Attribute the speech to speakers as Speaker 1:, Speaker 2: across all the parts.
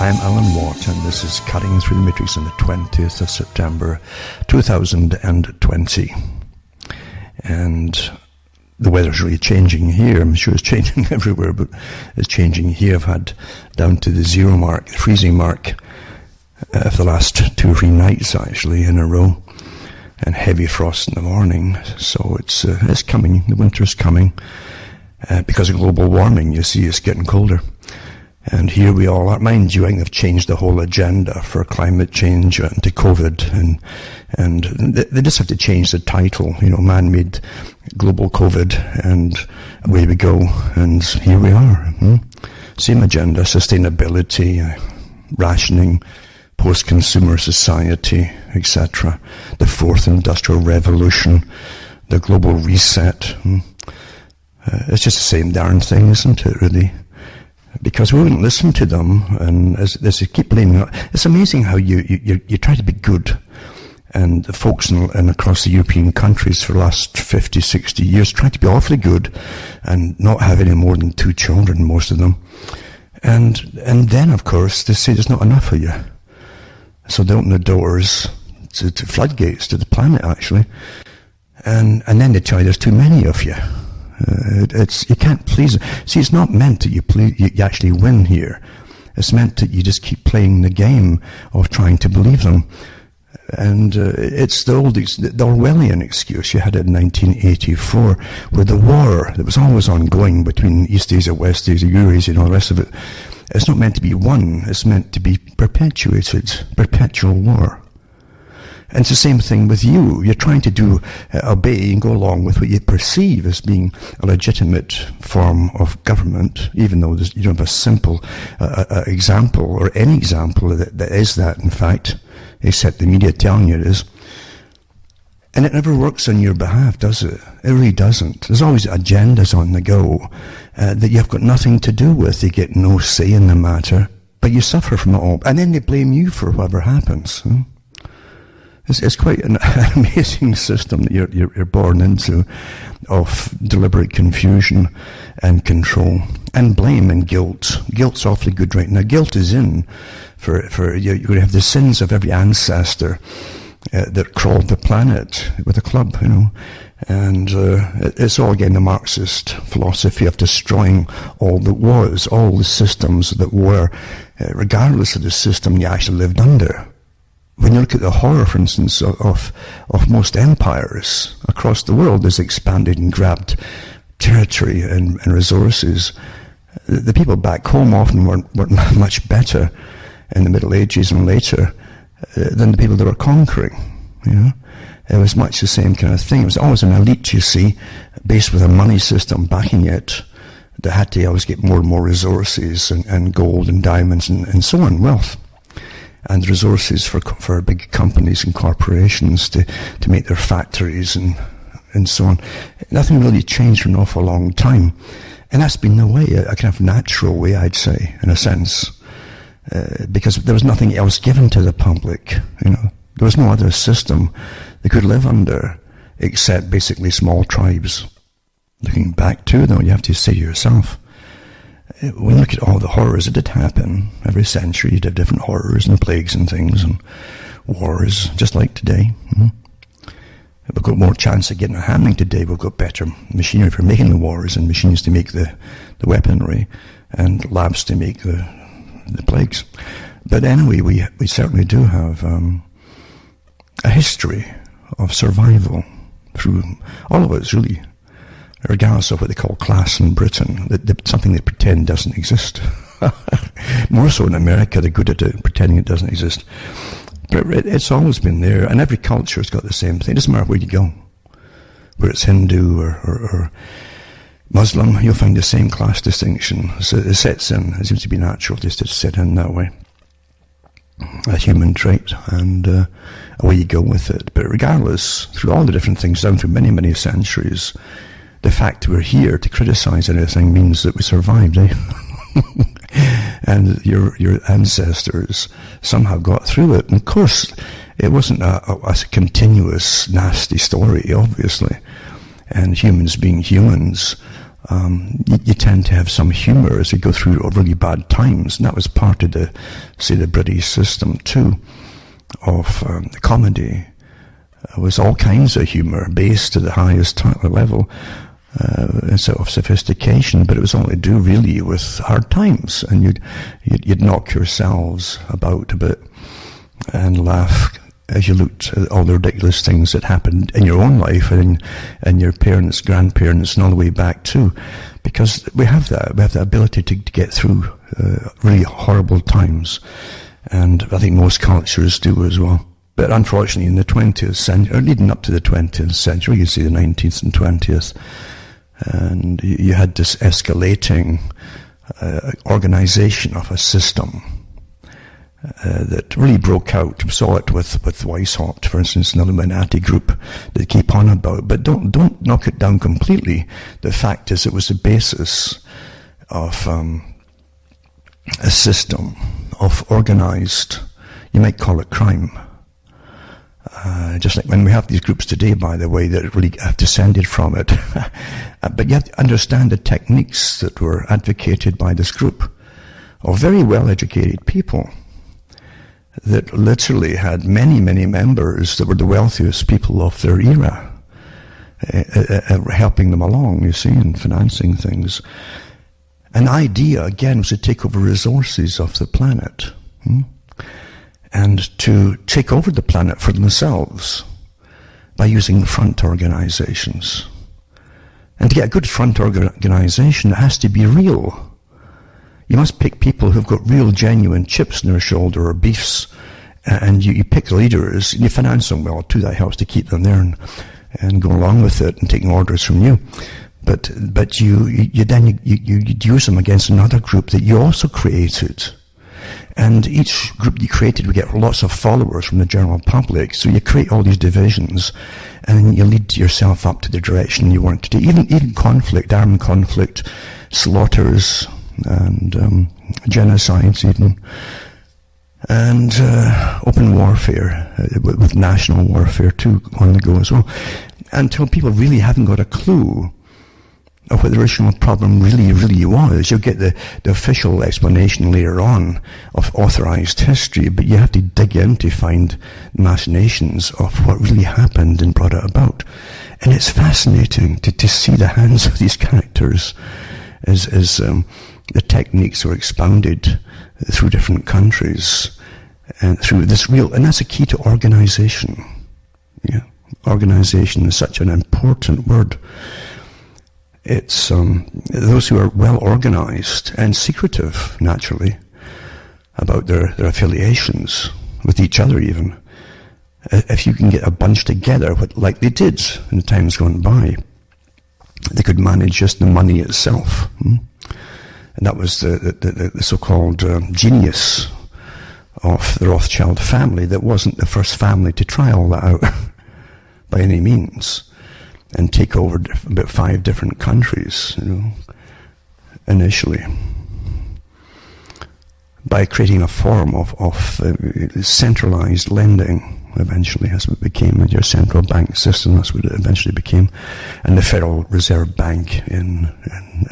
Speaker 1: I'm Alan Watt, and this is Cutting Through the Matrix on the 20th of September 2020. And the weather's really changing here. I'm sure it's changing everywhere, but it's changing here. I've had down to the zero mark, the freezing mark, for the last 2 or 3 nights, actually, in a row. And heavy frost in the morning. So it's coming. The winter's coming. Because of global warming, you see, it's getting colder. And here we all are. Mind you, I think they've changed the whole agenda for climate change and to COVID. And they just have to change the title, man-made global COVID, and away we go. And here we are. Same agenda, sustainability, rationing, post-consumer society, etc. The fourth industrial revolution, the global reset. It's just the same darn thing, isn't it, really? Because we wouldn't listen to them, and as they keep blaming it. It's amazing how you try to be good, and the folks in across the European countries for the last 50, 60 years try to be awfully good and not have any more than 2 children, most of them. And then, of course, they say there's not enough of you. So they open the doors to floodgates to the planet, actually. And then they tell you there's too many of you. You can't please. See, it's not meant that you actually win here. It's meant that you just keep playing the game of trying to believe them. And it's the Orwellian excuse. You had it in 1984, where the war that was always ongoing between East Asia, West Asia, Eurasia, and all the rest of it, it's not meant to be won. It's meant to be perpetuated. Perpetual war. And it's the same thing with you. You're trying to obey and go along with what you perceive as being a legitimate form of government, even though you don't have a simple example or any example that is that, in fact, except the media telling you it is. And it never works on your behalf, does it? It really doesn't. There's always agendas on the go that you've got nothing to do with. You get no say in the matter, but you suffer from it all. And then they blame you for whatever happens. It's quite an amazing system that you're born into, of deliberate confusion and control and blame and guilt. Guilt's awfully good right now. Guilt is in for you're going to have the sins of every ancestor that crawled the planet with a club, and it's all again the Marxist philosophy of destroying all that was, all the systems that were, regardless of the system you actually lived under. When you look at the horror, for instance, of most empires across the world, as expanded and grabbed territory and resources, the people back home often weren't much better in the Middle Ages and later than the people they were conquering. It was much the same kind of thing. It was always an elite, you see, based with a money system backing it, that had to always get more and more resources and gold and diamonds and so on, wealth. And resources for big companies and corporations to make their factories and so on. Nothing really changed for an awful long time. And that's been the way, a kind of natural way, I'd say, in a sense. Because there was nothing else given to the public, There was no other system they could live under, except basically small tribes. Looking back too, though, you have to say to yourself, when you look at all the horrors that did happen, every century you'd have different horrors and plagues and things and wars, just like today. We've got more chance of getting it happening today. We've got better machinery for making the wars and machines to make the weaponry and labs to make the plagues. But anyway, we certainly do have a history of survival through all of us, really. Regardless of what they call class in Britain, something they pretend doesn't exist. More so in America, they're good at it, pretending it doesn't exist. But it's always been there, and every culture has got the same thing. It doesn't matter where you go. Whether it's Hindu or Muslim, you'll find the same class distinction. So it sets in. It seems to be natural just to set in that way. A human trait, and away you go with it. But regardless, through all the different things down through many, many centuries, the fact we're here to criticize anything means that we survived, eh? And your ancestors somehow got through it. And of course, it wasn't a continuous nasty story, obviously. And humans being humans, you tend to have some humour as you go through really bad times. And that was part of the British system too, of the comedy. It was all kinds of humour, based to the highest level of sophistication, but it was all to do really with hard times. And you'd knock yourselves about a bit and laugh as you looked at all the ridiculous things that happened in your own life and your parents, grandparents, and all the way back too. Because we have that ability to get through really horrible times. And I think most cultures do as well. But unfortunately, in the 20th century, or leading up to the 20th century, you see the 19th and 20th, and you had this escalating organization of a system that really broke out. We saw it with Weishaupt, for instance, an Illuminati group that keep on about. But don't knock it down completely. The fact is, it was the basis of a system of organized, you might call it crime. Just like when we have these groups today, by the way, that really have descended from it. But you have to understand the techniques that were advocated by this group of very well-educated people that literally had many, many members that were the wealthiest people of their era, helping them along, you see, and financing things. An idea, again, was to take over resources of the planet. And to take over the planet for themselves by using front organizations. And to get a good front organization, it has to be real. You must pick people who've got real, genuine chips in their shoulder or beefs, and you pick leaders, and you finance them well too. That helps to keep them there and go along with it and taking orders from you. But you use them against another group that you also created. And each group you created would get lots of followers from the general public. So you create all these divisions, and you lead yourself up to the direction you want to do. Even conflict, armed conflict, slaughters, and genocides even, and open warfare, with national warfare too, on the go as well. Until people really haven't got a clue of what the original problem really was. You'll get the official explanation later on of authorized history, but you have to dig in to find machinations of what really happened and brought it about. And it's fascinating to see the hands of these characters as the techniques were expounded through different countries and through this and that's a key to organization. Yeah, organization is such an important word. It's those who are well organized and secretive, naturally, about their affiliations with each other even. If you can get a bunch together, like they did in the times gone by, they could manage just the money itself. And that was the so-called genius of the Rothschild family. That wasn't the first family to try all that out by any means. And take over about 5 different countries, initially, by creating a form of centralized lending. Eventually, as it became your central bank system, that's what it eventually became, and the Federal Reserve Bank in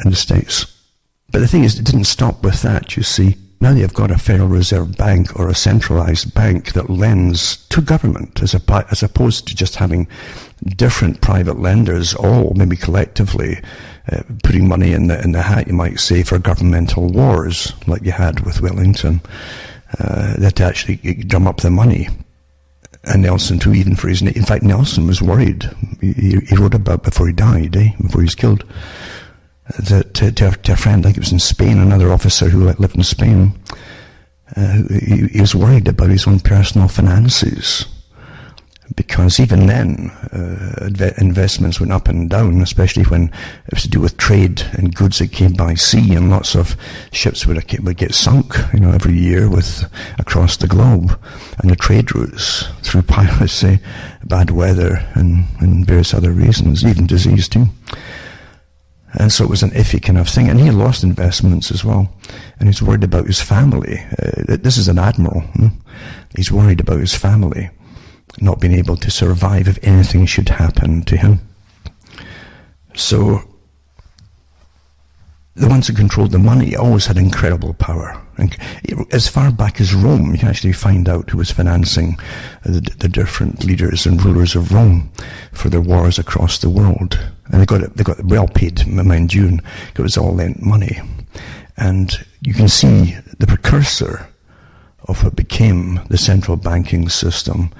Speaker 1: the States. But the thing is, it didn't stop with that. You see, now you've got a Federal Reserve Bank or a centralized bank that lends to government, as opposed to just having different private lenders, all maybe collectively putting money in the hat, you might say, for governmental wars, like you had with Wellington. That actually drum up the money. And Nelson too, even for in fact, Nelson was worried. He wrote about before he died, before he was killed, that to a friend, I think it was in Spain, another officer who lived in Spain, he was worried about his own personal finances, because even then investments went up and down, especially when it was to do with trade and goods that came by sea, and lots of ships would get sunk, every year across the globe, and the trade routes through piracy, bad weather, and various other reasons, even disease too. And so it was an iffy kind of thing. And he lost investments as well. And he's worried about his family. This is an admiral. He's worried about his family not being able to survive if anything should happen to him. So the ones that controlled the money always had incredible power. And as far back as Rome, you can actually find out who was financing the different leaders and rulers of Rome for their wars across the world. And they got well paid, mind you, and it was all lent money. And you can see the precursor of what became the central banking system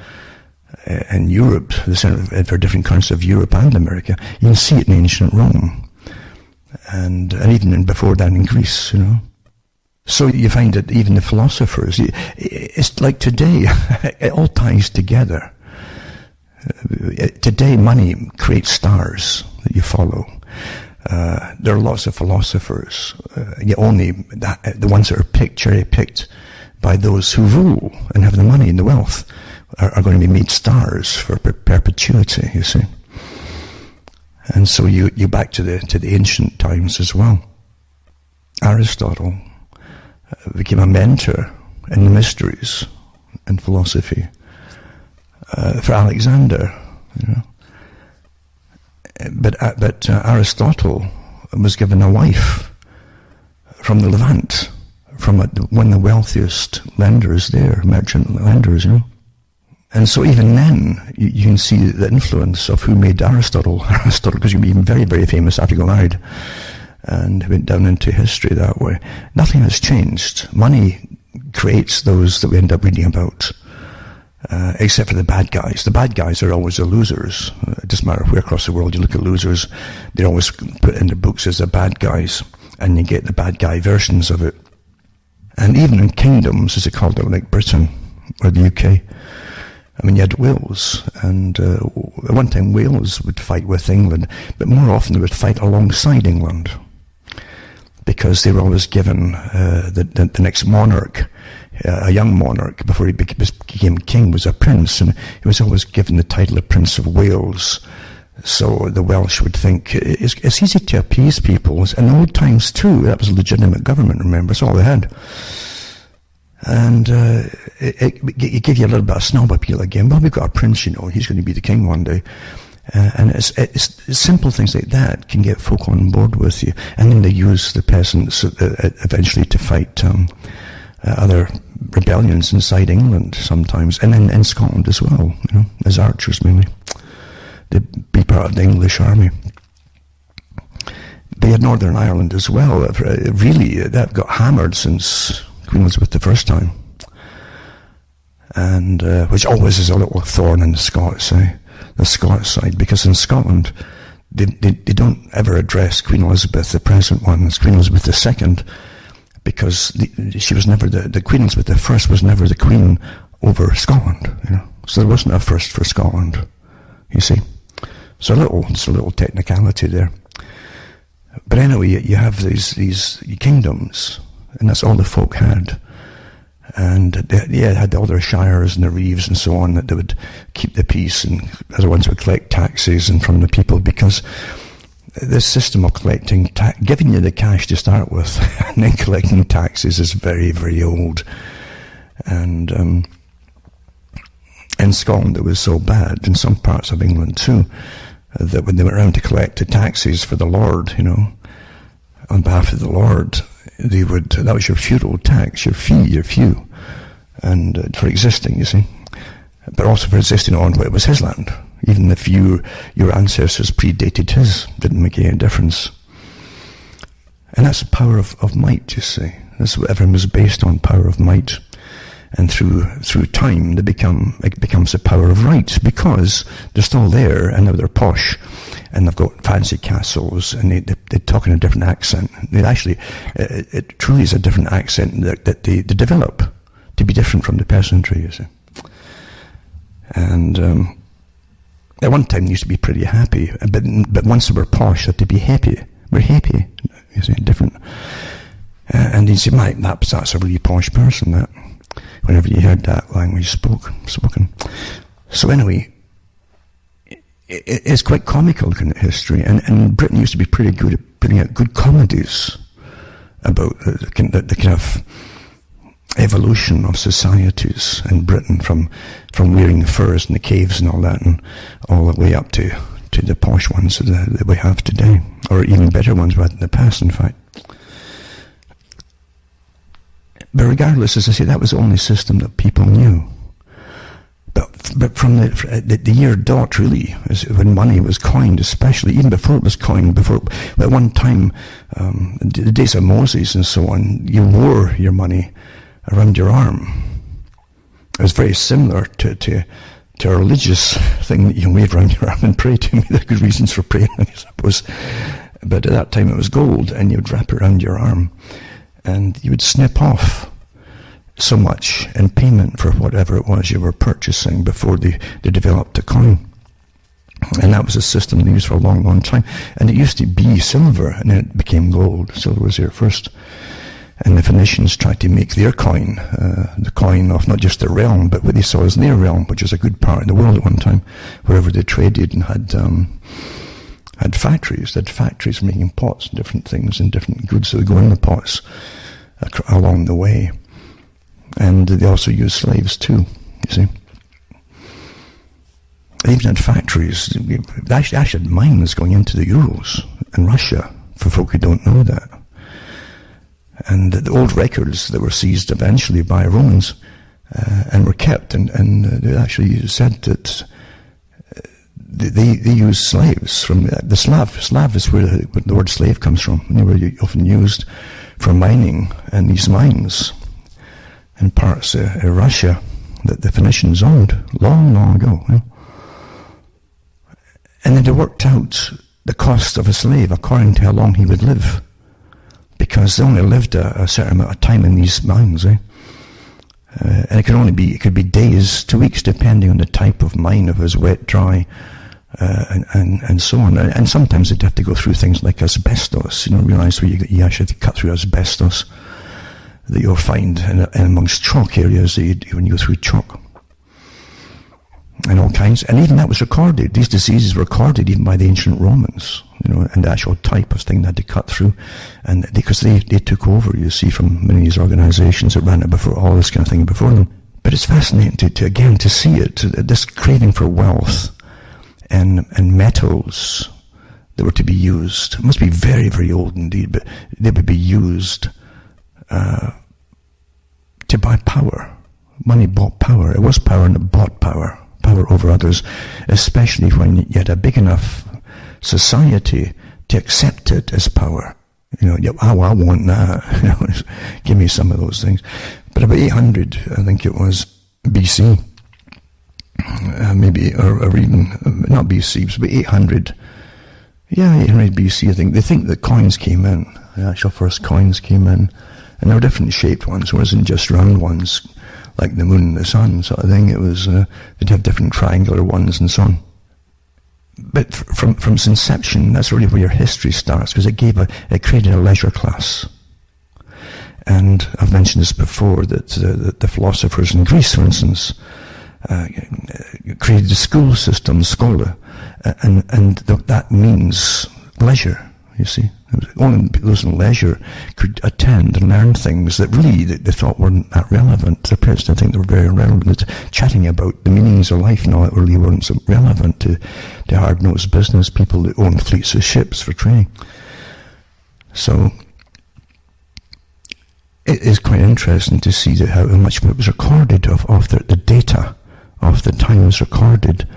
Speaker 1: in Europe, for different countries of Europe and America. You can see it in ancient Rome. And even before that in Greece, So you find that even the philosophers, it's like today, it all ties together. Today money creates stars that you follow. There are lots of philosophers, yet only the ones that are cherry-picked by those who rule and have the money and the wealth are going to be made stars for perpetuity, you see. And so you back to the ancient times as well. Aristotle became a mentor in the mysteries and philosophy for Alexander, But Aristotle was given a wife from the Levant, from one of the wealthiest lenders there, merchant lenders, And so even then, you can see the influence of who made Aristotle, because he became very, very famous after he got married, and went down into history that way. Nothing has changed. Money creates those that we end up reading about, except for the bad guys. The bad guys are always the losers. It doesn't matter where across the world you look at losers, they're always put in the books as the bad guys, and you get the bad guy versions of it. And even in kingdoms, as they called it, like Britain or the UK, you had Wales, and at one time Wales would fight with England, but more often they would fight alongside England, because they were always given the next monarch, a young monarch, before he became king, was a prince, and he was always given the title of Prince of Wales. So the Welsh would think, it's easy to appease people. In old times too, that was a legitimate government, remember, it's all they had. And it gave you a little bit of snob appeal again. Well, we've got a prince, he's going to be the king one day. And it's simple things like that can get folk on board with you. And then they use the peasants eventually to fight other rebellions inside England sometimes, and in Scotland as well, as archers mainly. They'd be part of the English army. They had Northern Ireland as well. Really, that got hammered since Queen Elizabeth the first time, and which always is a little thorn in the Scots, the Scots side, because in Scotland they don't ever address Queen Elizabeth, the present one, as Queen Elizabeth II, because she was never the Queen Elizabeth I was never the queen over Scotland, So there wasn't a first for Scotland, you see. So it's a little technicality there. But anyway, you have these kingdoms, and that's all the folk had. And they had all their shires and the reeves and so on, that they would keep the peace, and other ones would collect taxes and from the people, because this system of collecting, giving you the cash to start with, and then collecting taxes is very, very old. And in Scotland it was so bad, in some parts of England too, that when they went around to collect the taxes for the Lord, on behalf of the Lord, that was your feudal tax, your fee, your few, and for existing, you see, but also for existing on what was his land. Even if your ancestors predated his, didn't make any difference. And that's the power of might, you see. That's what everything was based on, power of might. And through time, it becomes the power of right, because they're still there, and now they're posh, and they've got fancy castles, and they talk in a different accent. They actually, it truly is a different accent that they develop to be different from the peasantry, you see. And at one time they used to be pretty happy, but once they were posh, they had to be happy. We're happy, you see, different. And you say, that's a really posh person, that. Whenever you heard that language spoken. So anyway, it's quite comical looking at history, and Britain used to be pretty good at putting out good comedies about the kind of evolution of societies in Britain, from wearing furs in the caves and all that, and all the way up to the posh ones that we have today, or even better ones we had in the past, in fact. But regardless, as I say, that was the only system that people knew. But from the year dot, really, when money was coined, especially even before it was coined, at one time, the days of Moses and so on, you wore your money around your arm. It was very similar to a religious thing that you can wave around your arm and pray to. There are good reasons for praying, I suppose. But at that time it was gold, and you would wrap it around your arm, and you would snip off so much in payment for whatever it was you were purchasing before they developed a coin. And that was a system they used for a long, long time. And it used to be silver, and then it became gold. Silver was there first. And the Phoenicians tried to make their coin, the coin of not just their realm, but what they saw as their realm, which was a good part of the world at one time, wherever they traded and had factories. They had factories for making pots and different things and different goods that would go in the pots along the way. And they also used slaves too, you see. They even had factories. They actually had mines going into the Urals in Russia, for folk who don't know that. And the old records that were seized eventually by Romans and were kept, and they actually said that they used slaves from the Slav. Slav is where the word slave comes from. They were often used for mining in these mines in parts of Russia that the Phoenicians owned long, long ago. You know? And then they worked out the cost of a slave according to how long he would live, because they only lived a certain amount of time in these mines. And it could be days to weeks, depending on the type of mine, if it was wet, dry, and so on. And sometimes they'd have to go through things like asbestos. Realize where you actually have to cut through asbestos that you'll find in amongst chalk areas when you go through chalk. And all kinds. And even that was recorded. These diseases were recorded even by the ancient Romans, and the actual type of thing they had to cut through. And because they took over, you see, from many of these organizations that ran it before, all this kind of thing before them. But it's fascinating to see it, this craving for wealth and metals that were to be used. It must be very, very old indeed, but they would be used to buy power. Money bought power. It was power, and it bought power over others, especially when you had a big enough society to accept it as power. I want that. Give me some of those things. But about 800, I think it was, BC, maybe, or even, not BC, it was about 800. Yeah, 800 BC, I think. They think that coins came in. The actual first coins came in. And there were different shaped ones. It wasn't just round ones, like the moon and the sun sort of thing. It was, they'd have different triangular ones and so on. But from its inception, that's really where your history starts, because it created a leisure class. And I've mentioned this before, that the philosophers in Greece, for instance, created a school system, schola, and that means leisure, you see. Only those in leisure could attend and learn things that really they thought weren't that relevant. Their parents didn't think they were very relevant. Chatting about the meanings of life and all that really weren't so relevant to hard-nosed business people that owned fleets of ships for training. So it is quite interesting to see how much was recorded of the data of the time was recorded.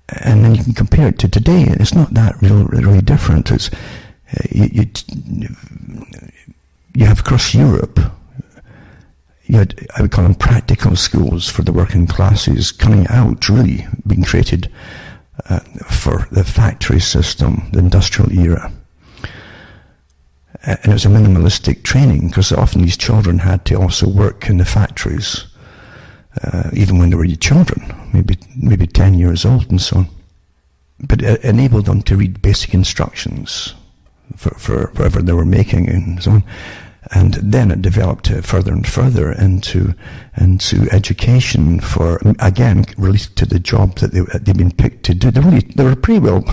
Speaker 1: And then you can compare it to today, and it's not that really different. It's you have across Europe, you had, I would call them practical schools for the working classes coming out, really being created for the factory system, the industrial era. And it was a minimalistic training, because often these children had to also work in the factories, even when they were children, maybe 10 years old and so on. But it enabled them to read basic instructions for whatever they were making and so on. And then it developed further and further into education for, again, related to the job that they'd been picked to do. They were pretty well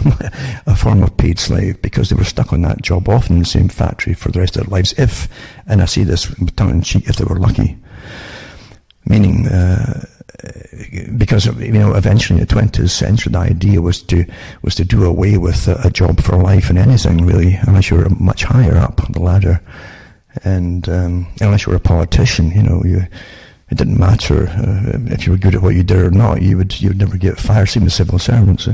Speaker 1: a form of paid slave, because they were stuck on that job, often in the same factory for the rest of their lives, and I say this tongue in cheek, if they were lucky. Meaning, because eventually in the 20th century, the idea was to do away with a job for life in anything, really, unless you were much higher up the ladder. And unless you were a politician, it didn't matter if you were good at what you did or not. You would never get fired. Same with civil servants.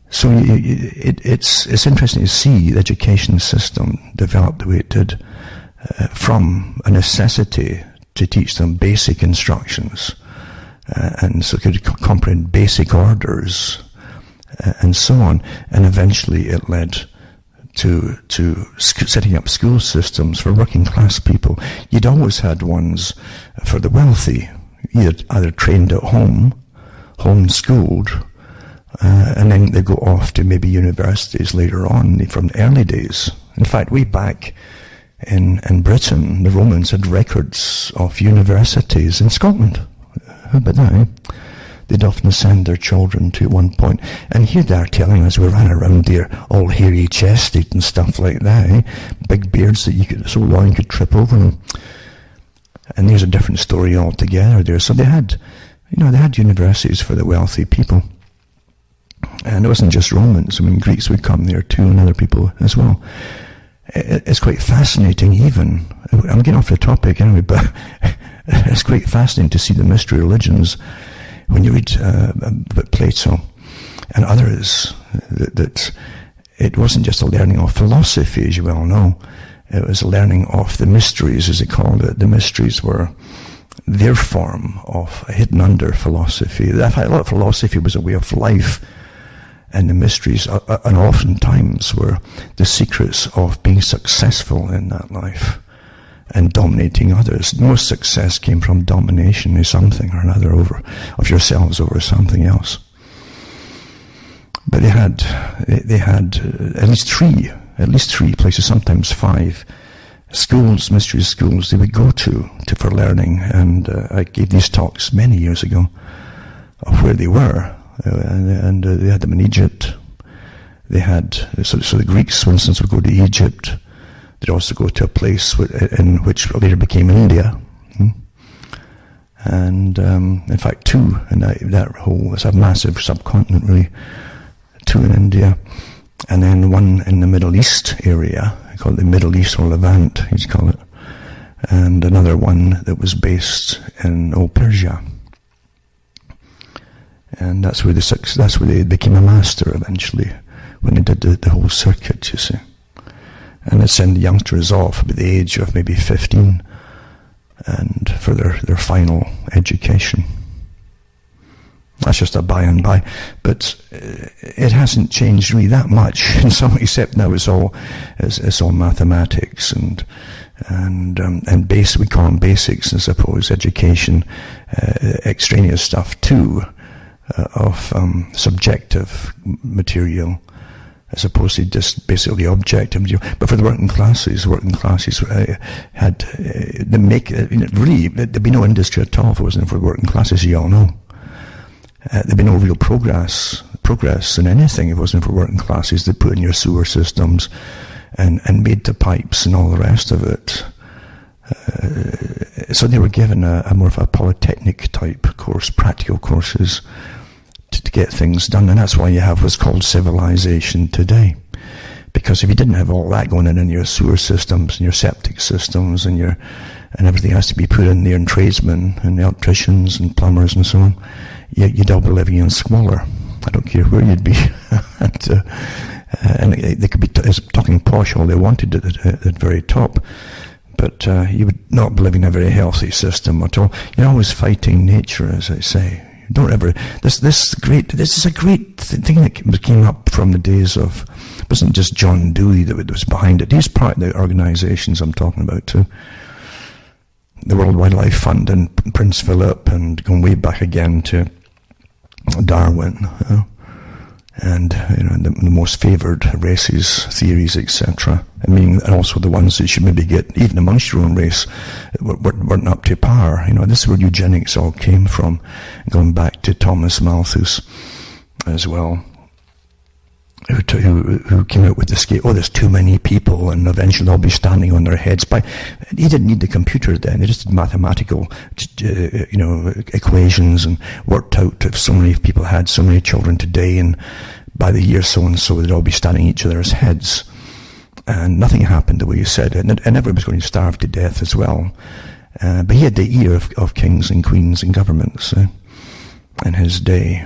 Speaker 1: So it's interesting to see the education system develop the way it did, from a necessity to teach them basic instructions, and so they could comprehend basic orders, and so on. And eventually it led to setting up school systems for working class people. You'd always had ones for the wealthy, either trained at home, homeschooled, and then they go off to maybe universities later on from the early days. In fact, way back in Britain, the Romans had records of universities in Scotland. How about that, eh? They'd often send their children to one point. And here they are telling us we ran around here all hairy-chested and stuff like that, eh? Big beards that so long you could trip over them. And there's a different story altogether there. So they had universities for the wealthy people. And it wasn't just Romans. I mean, Greeks would come there too, and other people as well. It's quite fascinating even. I'm getting off the topic anyway, but it's quite fascinating to see the mystery religions when you read about Plato and others, that it wasn't just a learning of philosophy, as you well know. It was a learning of the mysteries, as they called it. The mysteries were their form of hidden under philosophy. In fact, a lot of philosophy was a way of life, and the mysteries, and oftentimes, were the secrets of being successful in that life and dominating others. Most success came from domination of something or another of yourselves over something else. But they had at least three places, sometimes 5 schools, mystery schools they would go to for learning. And I gave these talks many years ago of where they were. And they had them in Egypt. They had, so the Greeks, for instance, would go to Egypt. They'd also go to a place in which later became India. And in fact 2 in that whole, it's a massive subcontinent really, 2 in India, and then 1 in the Middle East area. I call it the Middle East or Levant, you'd call it, and another one that was based in old Persia. And that's where they became a master eventually, when they did the whole circuit, you see. And they send the youngsters off at the age of maybe 15, and for their final education. That's just a by and by, but it hasn't changed really that much in some, except now it's all mathematics and we call them basics, I suppose, education, extraneous stuff too, of subjective material, as opposed to just basically objective material. But for the working classes had there'd be no industry at all if it wasn't for the working classes, you all know. There'd be no real progress in anything if it wasn't for working classes. They put in your sewer systems and made the pipes and all the rest of it. So they were given a more of a polytechnic type course, practical courses to get things done. And that's why you have what's called civilization today. Because if you didn't have all that going in your sewer systems and your septic systems and everything has to be put in there, and tradesmen and electricians and plumbers and so on, you'd all be living in squalor. I don't care where you'd be. And they could be talking posh all they wanted at the very top, but you would not be living in a very healthy system at all. You're always fighting nature, as I say. Don't ever. This is a great thing that came up from the days of. It wasn't just John Dewey that was behind it. He's part of the organisations I'm talking about too. The World Wildlife Fund and Prince Philip, and going way back again to Darwin, and the most favoured races theories, etc. I mean, and also the ones that should maybe get, even amongst your own race, weren't up to par. This is where eugenics all came from, going back to Thomas Malthus as well, who came out with the scale, there's too many people and eventually they'll be standing on their heads. He didn't need the computer then. They just did mathematical, equations, and worked out if so many people had so many children today, and by the year so and so they'd all be standing on each other's heads. and nothing happened the way he said it, and everyone was going to starve to death as well. But he had the ear of kings and queens and governments in his day.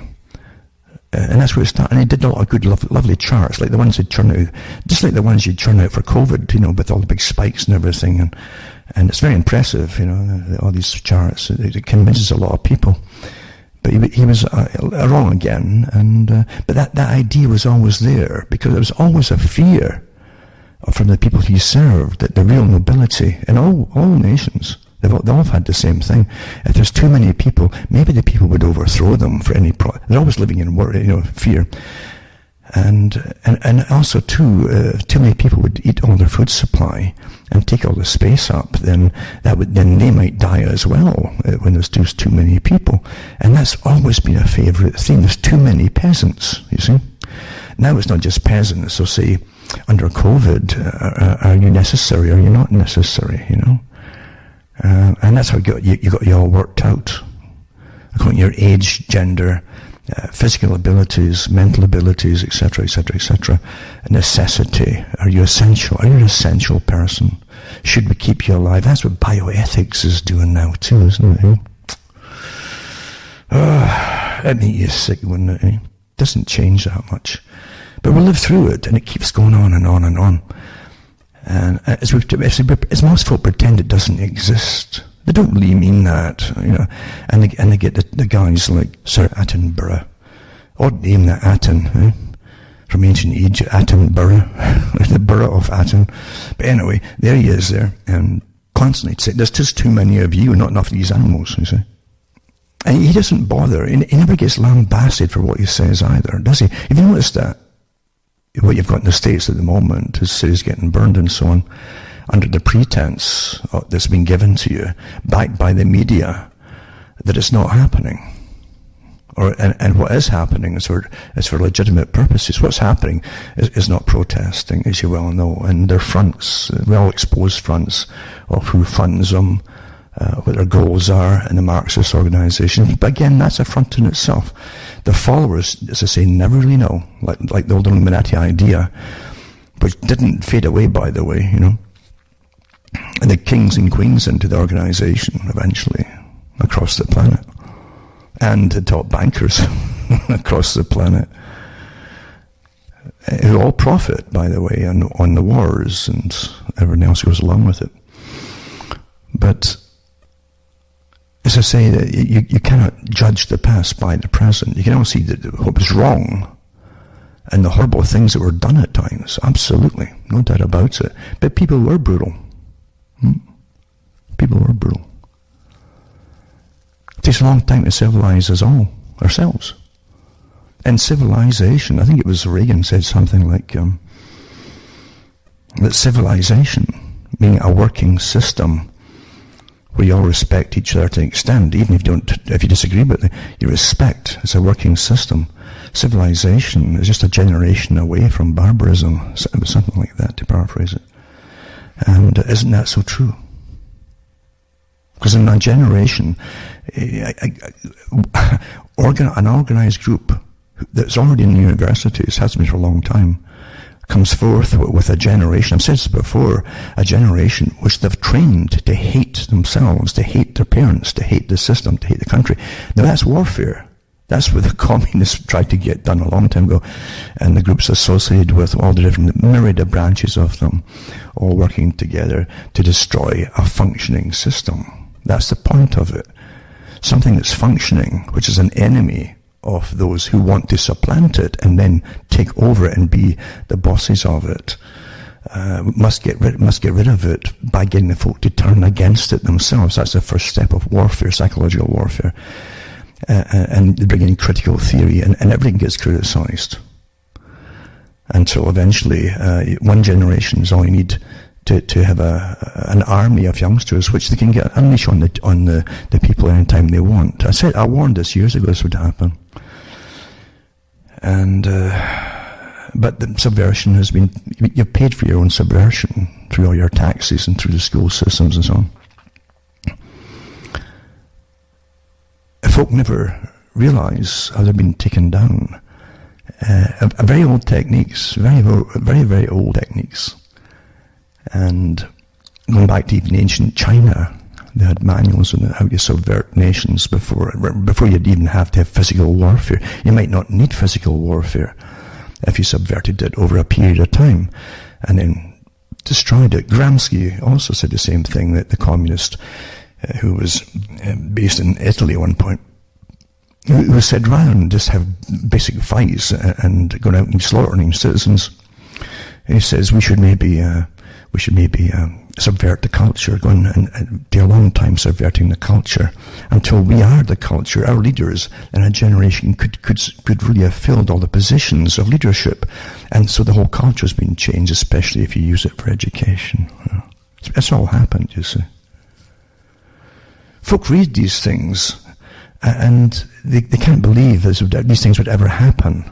Speaker 1: And that's where it started. And he did a lot of good, lovely charts, like the ones he'd churn out, just like the ones you'd churn out for COVID, with all the big spikes and everything. And it's very impressive, all these charts. It convinces a lot of people. But he was wrong again. But that idea was always there, because there was always a fear from the people he served that the real nobility in all nations, they all have had the same thing. If there's too many people, maybe the people would overthrow them for any they're always living in fear. And also too many people would eat all their food supply and take all the space up, then they might die as well when there's too many people. And that's always been a favourite theme. There's too many peasants, you see. Now it's not just peasants, so say, under COVID, are you necessary, are you not necessary, and that's how you got you all worked out, according to your age, gender, physical abilities, mental abilities, etc., etc., etc. Necessity. Are you essential? Are you an essential person? Should we keep you alive? That's what bioethics is doing now too, isn't it? That'd make you sick, wouldn't it? Doesn't change that much. But we'll live through it, and it keeps going on and on and on. And as most folk pretend it doesn't exist, they don't really mean that, And they get the guys like Sir Attenborough, odd name, that Aten, from ancient Egypt, Attenborough, the borough of Aten. But anyway, there he is there, and constantly say, "There's just too many of you, not enough of these animals," you see. And he doesn't bother. He never gets lambasted for what he says either, does he? Have you noticed that? What you've got in the States at the moment is cities getting burned and so on, under the pretense that's been given to you, backed by the media, that it's not happening. And what is happening is for legitimate purposes. What's happening is not protesting, as you well know, and their fronts, well-exposed fronts of who funds them, what their goals are in the Marxist organizations. But again, that's a front in itself. The followers, as I say, never really know, like the old Illuminati idea, which didn't fade away, by the way, and the kings and queens into the organization eventually across the planet, and the top bankers across the planet, who all profit, by the way, on the wars and everything else goes along with it. But as I say, you cannot judge the past by the present. You can only see what was wrong and the horrible things that were done at times. Absolutely, no doubt about it. But people were brutal. People were brutal. It takes a long time to civilize us all, ourselves. And civilization, I think it was Reagan said something like that civilization, being a working system, where you all respect each other to an extent, even if you disagree with it, you respect. It's a working system. Civilization is just a generation away from barbarism, something like that, to paraphrase it. And isn't that so true? Because in a generation, an organized group that's already in the universities, has been for a long time, comes forth with a generation, I've said this before, a generation which they've trained to hate themselves, to hate their parents, to hate the system, to hate the country. Now that's warfare. That's what the communists tried to get done a long time ago, and the groups associated with all the different myriad of branches of them, all working together to destroy a functioning system. That's the point of it. Something that's functioning, which is an enemy of those who want to supplant it and then take over it and be the bosses of it, must get rid of it by getting the folk to turn against it themselves. That's the first step of warfare, psychological warfare, and bring in critical theory, and everything gets criticized until eventually one generation is all you need to have an army of youngsters which they can get unleash on the people anytime they want. I warned this years ago this would happen. And but the subversion has been, you've paid for your own subversion through all your taxes and through the school systems and so on. Folk never realize how they've been taken down. Very old techniques, very, very old techniques, And going back to even ancient China, they had manuals on how you subvert nations before you'd even have to have physical warfare. You might not need physical warfare if you subverted it over a period of time and then destroyed it. Gramsci also said the same thing, that the communist who was based in Italy at one point, who said rather than just have basic fights and going out and slaughtering citizens, he says we should maybe subvert the culture, going and be a long time subverting the culture until we are the culture. Our leaders in a generation could really have filled all the positions of leadership, and so the whole culture has been changed, especially if you use it for education. It's all happened, you see. Folk read these things and they can't believe these things would ever happen.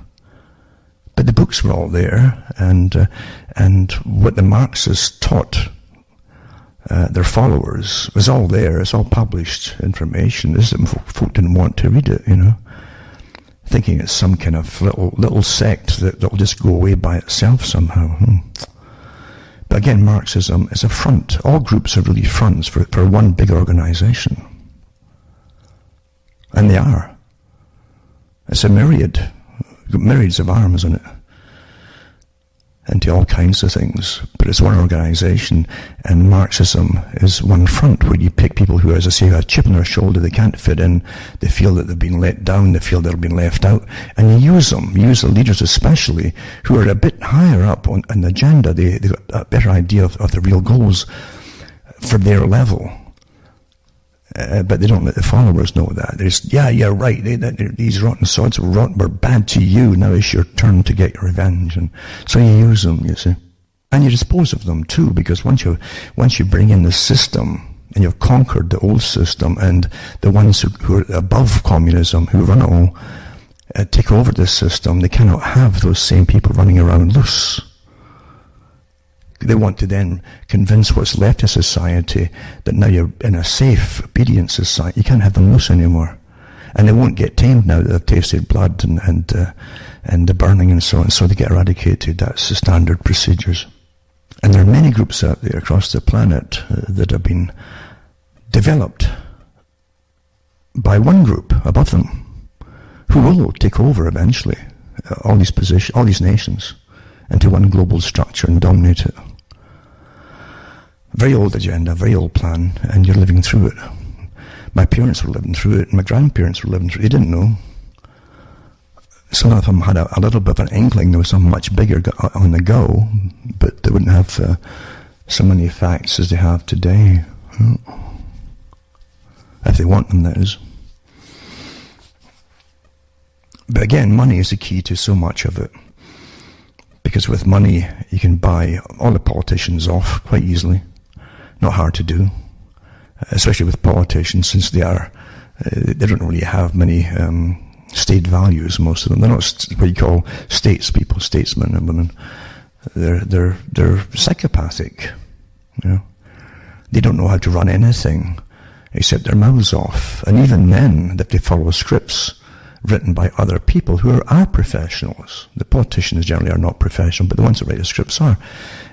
Speaker 1: But the books were all there, and what the Marxists taught their followers was all there. It's all published information. This is folk didn't want to read it, thinking it's some kind of little sect that'll just go away by itself somehow. But again, Marxism is a front. All groups are really fronts for one big organization. And they are. It's a myriads of arms in it, into all kinds of things. But it's one organization, and Marxism is one front where you pick people who, as I say, have a chip on their shoulder, they can't fit in, they feel that they've been let down, they feel they've been left out, and you use them. You use the leaders especially, who are a bit higher up on the agenda. They've got a better idea of the real goals for their level. But they don't let the followers know that. There's, yeah, right, these rotten sods were bad to you, now it's your turn to get your revenge. And so you use them, you see. And you dispose of them too, because once you bring in the system, and you've conquered the old system, and the ones who are above communism, who run it all, take over this system, they cannot have those same people running around loose. They want to then convince what's left of society that now you're in a safe, obedient society. You can't have them loose anymore. And they won't get tamed now that they've tasted blood and the burning and so on. So they get eradicated. That's the standard procedures. And there are many groups out there across the planet that have been developed by one group above them, who will take over eventually all these nations into one global structure and dominate it. Very old agenda, very old plan, and you're living through it. My parents were living through it, and my grandparents were living through it. They didn't know. Some of them had a little bit of an inkling there was something much bigger on the go, but they wouldn't have so many facts as they have today. If they want them, that is. But again, money is the key to so much of it. Because with money, you can buy all the politicians off quite easily. Not hard to do. Especially with politicians, since they don't really have many state values, most of them. They're not what you call statesmen and women. They're psychopathic. They don't know how to run anything except their mouths off. And even then, they have to follow scripts written by other people who are professionals. The politicians generally are not professional, but the ones that write the scripts are.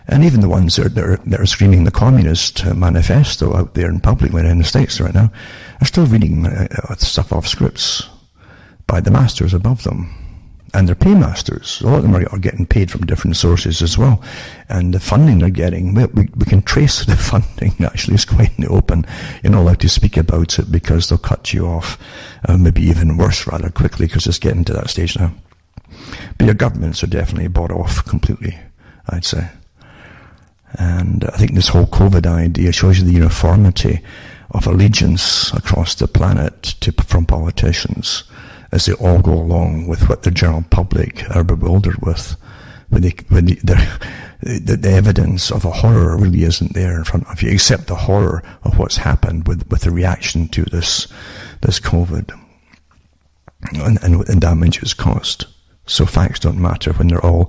Speaker 1: And even the ones that are screaming the communist manifesto out there in public in the States right now are still reading stuff off scripts by the masters above them. And they're paymasters. A lot of them are getting paid from different sources as well. And the funding they're getting, we can trace the funding actually. It's quite in the open. You're not allowed to speak about it because they'll cut you off, maybe even worse rather quickly, because it's getting to that stage now. But your governments are definitely bought off completely, I'd say. And I think this whole COVID idea shows you the uniformity of allegiance across the planet from politicians, as they all go along with what the general public are bewildered with. The evidence of a horror really isn't there in front of you, except the horror of what's happened with the reaction to this COVID and damage it's caused. So facts don't matter when they're all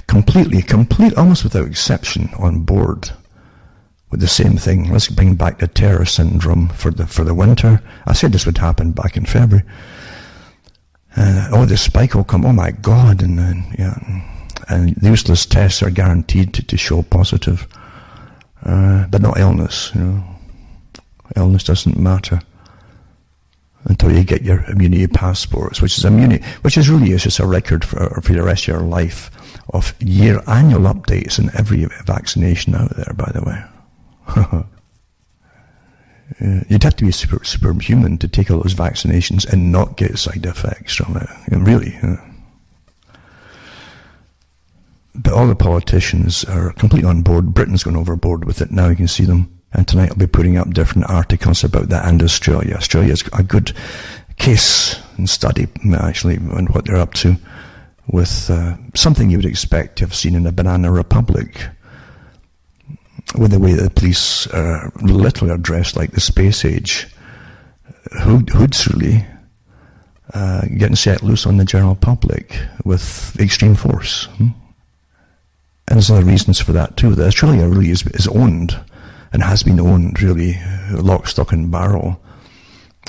Speaker 1: complete, almost without exception, on board with the same thing. Let's bring back the terror syndrome for the winter. I said this would happen back in February. The spike will come. Oh my God! And useless tests are guaranteed to show positive. but not illness. Illness doesn't matter until you get your immunity passports, which is really is just a record for the rest of your life of annual updates on every vaccination out there, by the way. You'd have to be superhuman to take all those vaccinations and not get side effects from it. Really. But all the politicians are completely on board. Britain's gone overboard with it now. You can see them. And tonight I'll be putting up different articles about that and Australia. Australia's a good case and study, actually, on what they're up to with something you would expect to have seen in a banana republic, with the way that the police literally are dressed like the space age. Hoods, really, getting set loose on the general public with extreme force. And there's other reasons for that too. That Australia really is owned, and has been owned, really, lock, stock and barrel,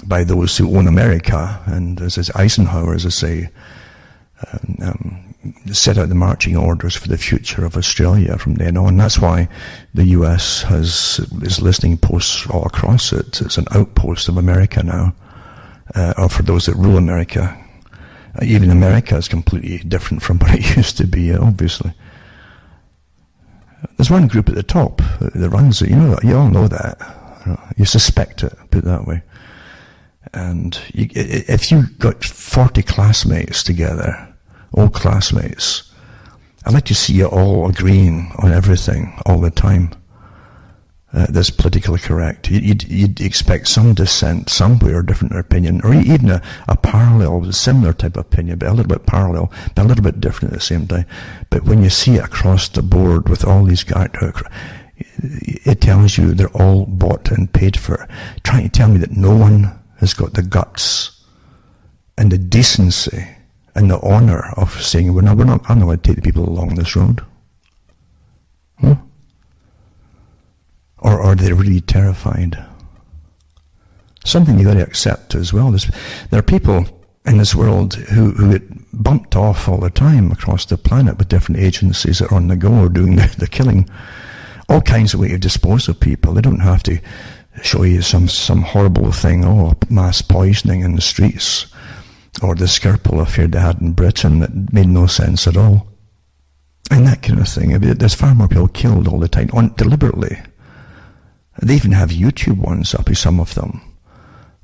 Speaker 1: by those who own America. And as Eisenhower, as I say, set out the marching orders for the future of Australia from then on. That's why the US is listing posts all across it. It's an outpost of America now, or for those that rule America. Even America is completely different from what it used to be, obviously. There's one group at the top that runs it. You all know that. You suspect it, put it that way. And if you got 40 classmates together, old classmates, I'd like to see you all agreeing on everything all the time. That's politically correct. You'd expect some dissent somewhere, different opinion, or even a parallel, a similar type of opinion, but a little bit parallel, but a little bit different at the same time. But when you see it across the board with all these guys, it tells you they're all bought and paid for. Trying to tell me that no one has got the guts and the decency and the honour of saying, I'm not going to take the people along this road. Or are they really terrified? Something you've got to accept as well. There are people in this world who get bumped off all the time across the planet with different agencies that are on the go or doing the killing. All kinds of ways to dispose of people. They don't have to show you some horrible thing, mass poisoning in the streets, or the Skirple affair they had in Britain that made no sense at all. And that kind of thing. There's far more people killed all the time, deliberately. They even have YouTube ones up, some of them,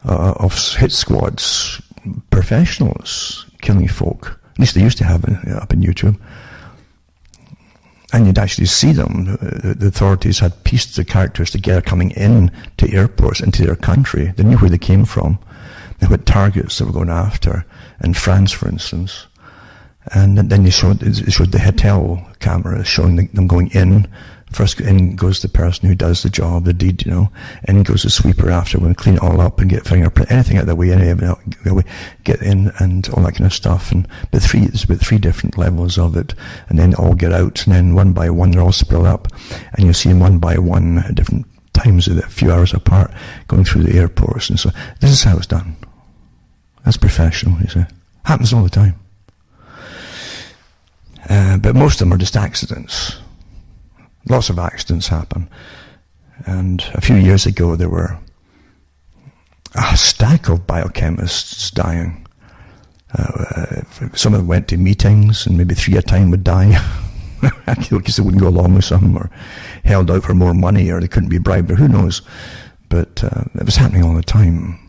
Speaker 1: of hit squads, professionals killing folk. At least they used to have it up in YouTube. And you'd actually see them. The authorities had pieced the characters together coming in to airports, into their country. They knew where they came from. They had targets they were going after, in France, for instance. And then they showed the hotel cameras showing them going in. First in goes the person who does the job, the deed, in goes the sweeper after, when clean it all up and get fingerprint, anything out of the way, get in and all that kind of stuff. And there's about three different levels of it, and then all get out, and then one by one they're all split up, and you'll see them one by one at different times, a few hours apart, going through the airports. And so this is how it's done. That's professional, you see. Happens all the time. But most of them are just accidents. Lots of accidents happen. And a few years ago there were a stack of biochemists dying. Some of them went to meetings, and maybe 3 at a time would die. Because they wouldn't go along with some, or held out for more money, or they couldn't be bribed, or who knows. But it was happening all the time.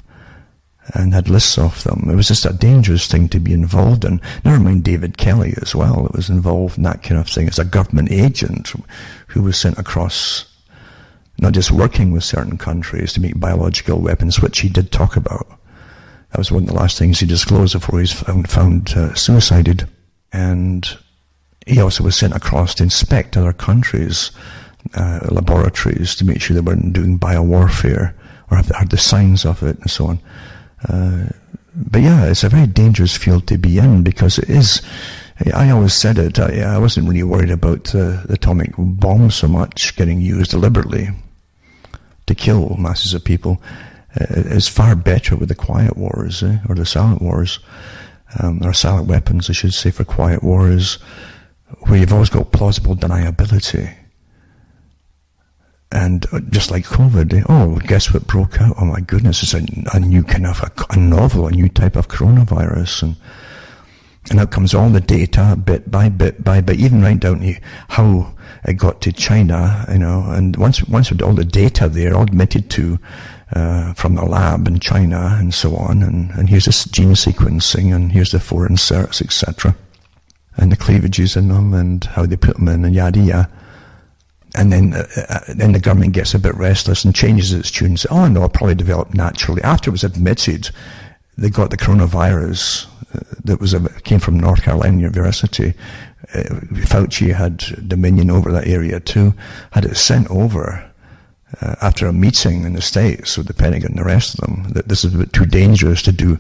Speaker 1: And had lists of them. It was just a dangerous thing to be involved in. Never mind David Kelly as well, that was involved in that kind of thing as a government agent who was sent across, not just working with certain countries to make biological weapons, which he did talk about. That was one of the last things he disclosed before he was found suicided. And he also was sent across to inspect other countries' laboratories to make sure they weren't doing biowarfare or had the signs of it and so on. But yeah, it's a very dangerous field to be in, because it is, I always said it, I wasn't really worried about the atomic bomb so much getting used deliberately to kill masses of people. It's far better with the quiet wars, or the silent wars, or silent weapons, I should say, for quiet wars, where you've always got plausible deniability. And just like COVID, oh, guess what broke out? Oh my goodness, it's a new kind of a novel, a new type of coronavirus. And out comes all the data, bit by bit, even right down to how it got to China, and once with all the data there, all admitted to, from the lab in China and so on, and here's this gene sequencing, and here's the 4 inserts, etc. And the cleavages in them, and how they put them in, and yada yada. And then the government gets a bit restless and changes its tune and says, oh no, it probably developed naturally. After it was admitted, they got the coronavirus that came from North Carolina University. Fauci had dominion over that area too, had it sent over after a meeting in the States with the Pentagon and the rest of them, that this is a bit too dangerous to do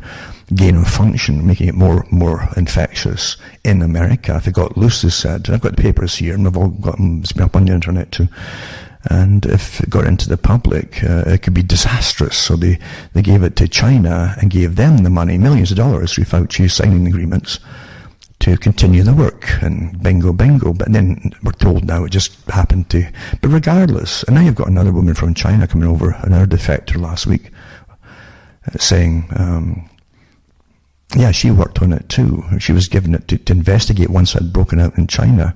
Speaker 1: gain of function, making it more infectious in America. If it got loose, they said, and I've got the papers here, and we've all got them, it's been up on the internet too, and if it got into the public, it could be disastrous. So they gave it to China and gave them the money, millions of dollars through Fauci signing agreements to continue the work, and bingo. But then we're told now it just happened to. But regardless, and now you've got another woman from China coming over, another defector last week, saying, yeah, she worked on it too. She was given it to investigate once it had broken out in China,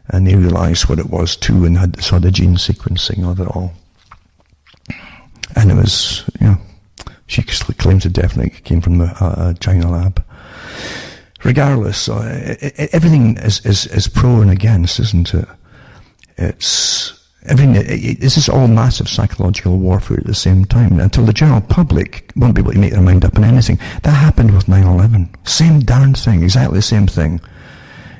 Speaker 1: and they realized what it was too, and saw the gene sequencing of it all. And it was, she claims it definitely came from the China lab. Regardless, everything is pro and against, isn't it? It's everything. This is all massive psychological warfare at the same time. Until the general public won't be able to make their mind up on anything. That happened with 9/11. Same darn thing, exactly the same thing.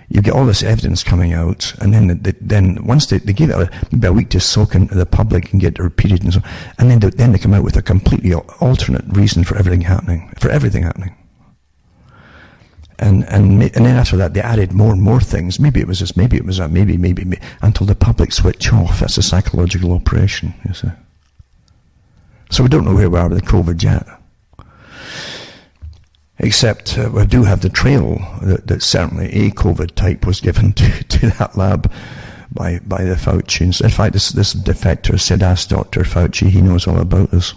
Speaker 1: You get all this evidence coming out, and then once they give it maybe a week to soak into the public and get it repeated, and so, and then they come out with a completely alternate reason for everything happening. And then after that, they added more and more things. Maybe it was this, maybe it was that, maybe, until the public switch off. That's a psychological operation, you see. So we don't know where we are with the COVID yet. Except we do have the trail that certainly a COVID type was given to that lab by the Fauci. In fact, this defector said, ask Dr. Fauci, he knows all about this.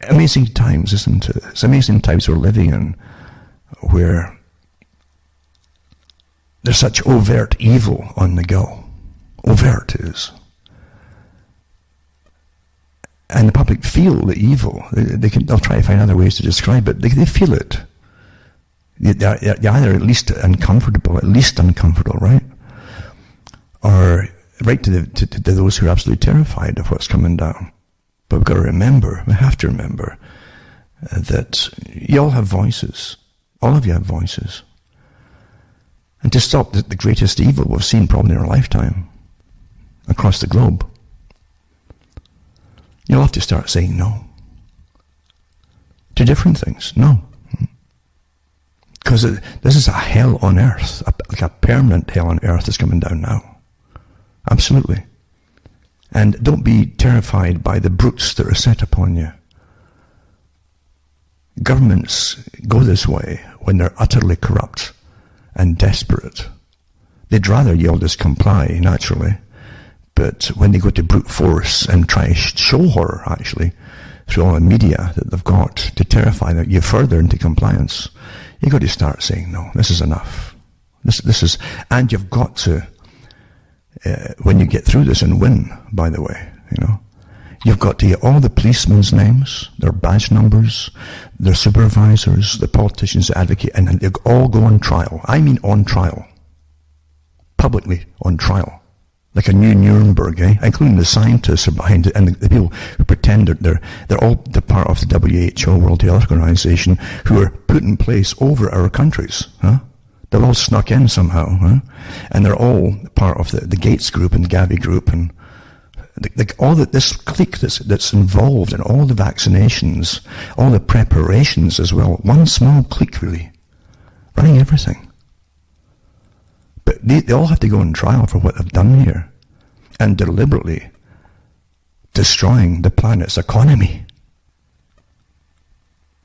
Speaker 1: Amazing times, isn't it? It's amazing times we're living in, where there's such overt evil on the go. Overt it is. And the public feel the evil. They'll try to find other ways to describe it. They feel it. They're either at least uncomfortable, right? Or right to those who are absolutely terrified of what's coming down. But we have to remember that you all have voices. All of you have voices. And to stop the greatest evil we've seen probably in our lifetime across the globe, you'll have to start saying no to different things. No. Because this is a hell on earth, like a permanent hell on earth is coming down now. Absolutely. And don't be terrified by the brutes that are set upon you. Governments go this way when they're utterly corrupt and desperate. They'd rather you all just comply, naturally. But when they go to brute force and try to show horror, actually, through all the media that they've got to terrify you further into compliance, you've got to start saying, no, this is enough. This is, and you've got to, when you get through this and win, by the way, you've got to get all the policemen's names, their badge numbers, their supervisors, the politicians that advocate, and they all go on trial. I mean on trial. Publicly on trial. Like a new Nuremberg, including the scientists who are behind it, and the people who pretend they're all the part of the WHO, World Health Organization, who are put in place over our countries, They're all snuck in somehow, and they're all part of the Gates group and the Gavi group, and this clique that's involved in all the vaccinations, all the preparations as well. One small clique, really, running everything. But they all have to go on trial for what they've done here, and deliberately destroying the planet's economy.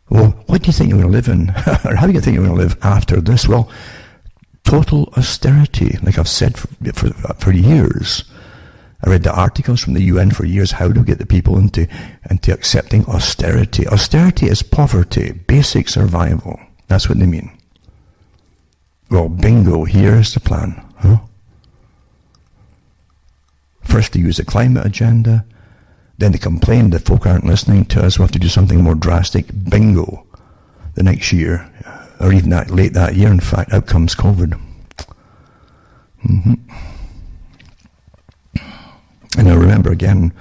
Speaker 1: Well, what do you think you're going to live in? Or how do you think you're going to live after this? Well, Total austerity, like I've said for years. I read the articles from the UN for years, how to get the people into accepting austerity. Austerity is poverty, basic survival. That's what they mean. Well, bingo, here's the plan. Huh? First they use the climate agenda, then they complain that folk aren't listening to us, we have to do something more drastic. Bingo. The next year, or even late that year, in fact, out comes COVID. And now remember again,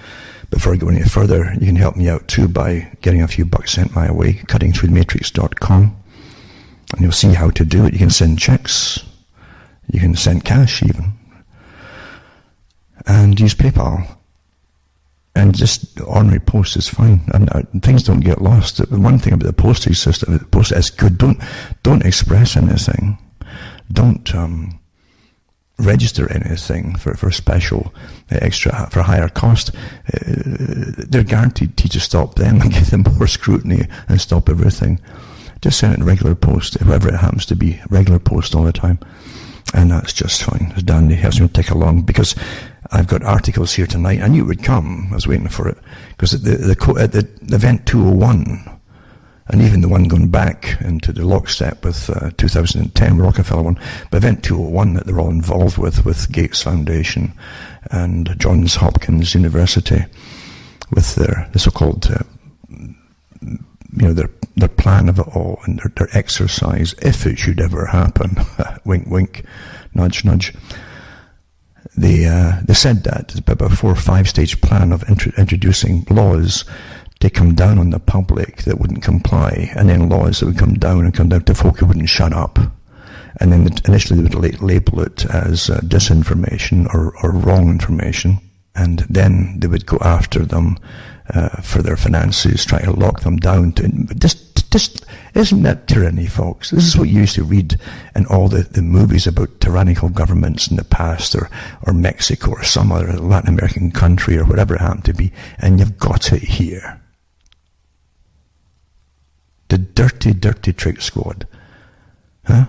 Speaker 1: before I go any further, you can help me out too by getting a few bucks sent my way, cuttingthroughthematrix.com, and you'll see how to do it. You can send checks, you can send cash even, and use PayPal. And just ordinary post is fine, and things don't get lost. The one thing about the postage system, the post is good. Don't express anything. Don't register anything for special extra for higher cost. They're guaranteed to stop them and give them more scrutiny and stop everything. Just send it in regular post, whoever it happens to be, regular post all the time, and that's just fine. It's dandy. It helps me tick along, because I've got articles here tonight. I knew it would come. I was waiting for it, because at the event 201, and even the one going back into the lockstep with 2010 Rockefeller one, but event 201 that they're all involved with Gates Foundation and Johns Hopkins University, with the so-called their plan of it all, and their exercise, if it should ever happen. Wink, wink, nudge, nudge. They said that about a 4 or 5 stage plan of introducing laws to come down on the public that wouldn't comply, and then laws that would come down to folk who wouldn't shut up. And then initially they would label it as disinformation or wrong information, and then they would go after them for their finances, try to lock them down. Just isn't that tyranny, folks? This is what you used to read in all the movies about tyrannical governments in the past, or Mexico, or some other Latin American country, or whatever it happened to be, and you've got it here. The dirty, dirty trick squad, huh?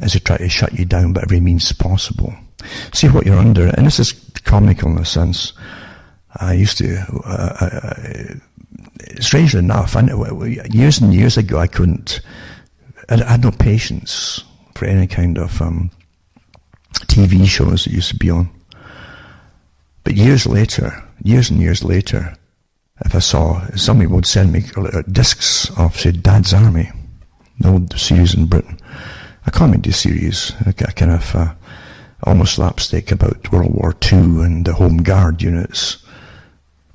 Speaker 1: As they try to shut you down by every means possible. See what you're under, and this is comical in a sense. I used to, strangely enough, years and years ago, I had no patience for any kind of TV shows that used to be on. But years and years later, if I saw, somebody would send me discs of, say, Dad's Army, the old series in Britain, a comedy series, a kind of almost slapstick about World War II and the Home Guard units,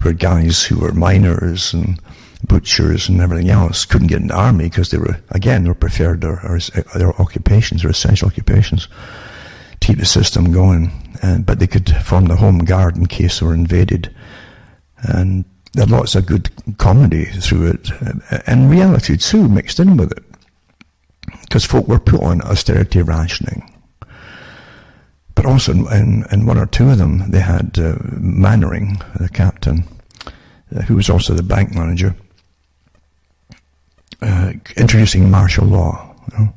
Speaker 1: where guys who were miners and butchers and everything else couldn't get in the army because they were preferred their occupations, their essential occupations, to keep the system going. But they could form the Home Guard in case they were invaded. And there are lots of good comedy through it, and reality too mixed in with it, because folk were put on austerity rationing. But also in one or two of them, they had Mannering, the captain, who was also the bank manager, introducing martial law. You know,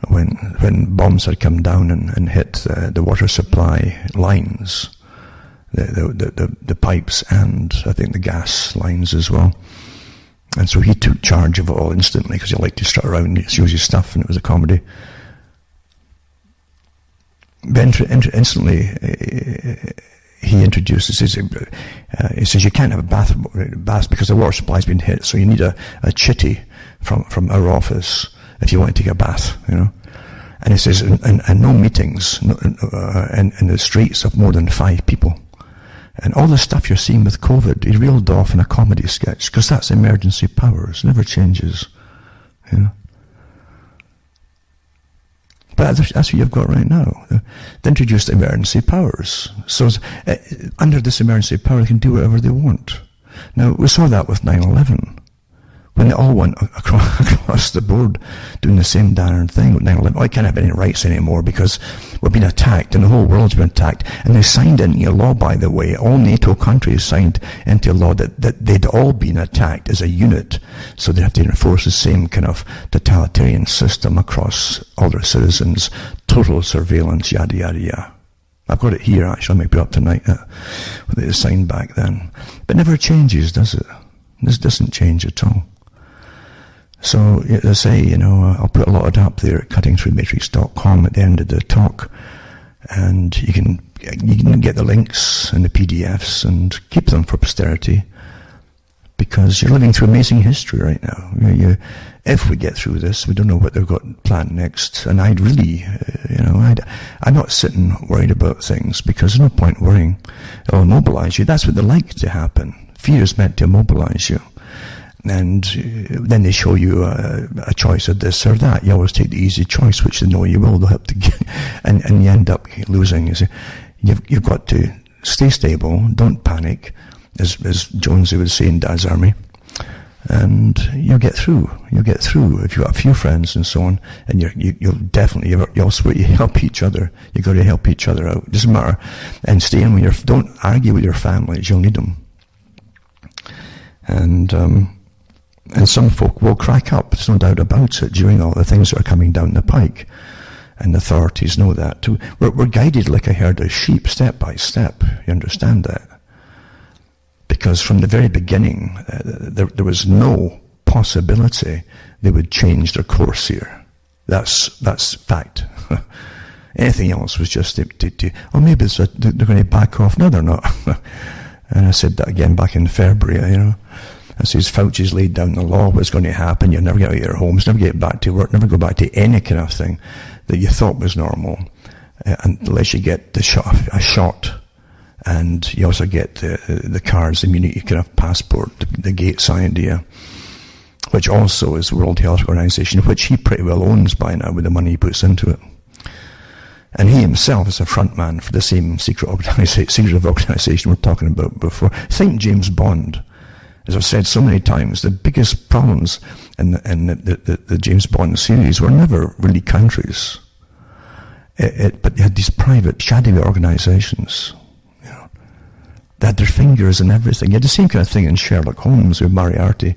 Speaker 1: when bombs had come down and hit the water supply lines, the pipes, and I think the gas lines as well. And so he took charge of it all instantly, because he liked to strut around and use his stuff, and it was a comedy. But instantly, he introduces, he says you can't have a bath because the water supply's been hit, so you need a chitty from our office if you want to take a bath, you know. And he says, and no meetings in the streets of more than 5 people. And all the stuff you're seeing with COVID, he reeled off in a comedy sketch, because that's emergency powers, never changes, you know. But that's what you've got right now. They introduced emergency powers. So under this emergency power, they can do whatever they want. Now, we saw that with 9/11, when they all went across the board doing the same darn thing with 9/11. Oh, I can't have any rights anymore because we're being attacked and the whole world's been attacked. And they signed into law, by the way, all NATO countries signed into law that they'd all been attacked as a unit. So they have to enforce the same kind of totalitarian system across all their citizens, total surveillance, yada, yada, yada. I've got it here, actually. I might put it up tonight, what they signed back then. But it never changes, does it? This doesn't change at all. So, as I say, I'll put a lot of it up there at cuttingthroughmatrix.com at the end of the talk. And you can get the links and the PDFs and keep them for posterity. Because you're living through amazing history right now. If we get through this, we don't know what they've got planned next. And I'd really, I'm not sitting worried about things because there's no point worrying. It'll immobilize you. That's what they like to happen. Fear is meant to immobilize you. And then they show you a choice of this or that. You always take the easy choice, which they know you will. They'll have to get, and you end up losing. You see, you've got to stay stable. Don't panic, as Jonesy would say in Dad's Army. And you'll get through. You'll get through if you've got a few friends and so on. And you'll definitely, you also help each other. You've got to help each other out. It doesn't matter. And stay in with don't argue with your families. You'll need them. And some folk will crack up, there's no doubt about it, during all the things that are coming down the pike. And the authorities know that too. We're guided like a herd of sheep, step by step. You understand that? Because from the very beginning, there was no possibility they would change their course here. That's fact. Anything else was just maybe they're going to back off. No, they're not. And I said that again back in February, I says, Fauci's laid down the law, what's going to happen, you'll never get out of your homes, never get back to work, never go back to any kind of thing that you thought was normal, unless you get a shot, and you also get the cards, the immunity kind of passport, the Gates idea, which also is the World Health Organization, which he pretty well owns by now with the money he puts into it. And he himself is a front man for the same secret organization we're talking about before. Think James Bond. As I've said so many times, the biggest problems in the James Bond series were never really countries. But they had these private, shadowy organizations. They had their fingers in everything. You had the same kind of thing in Sherlock Holmes with Moriarty.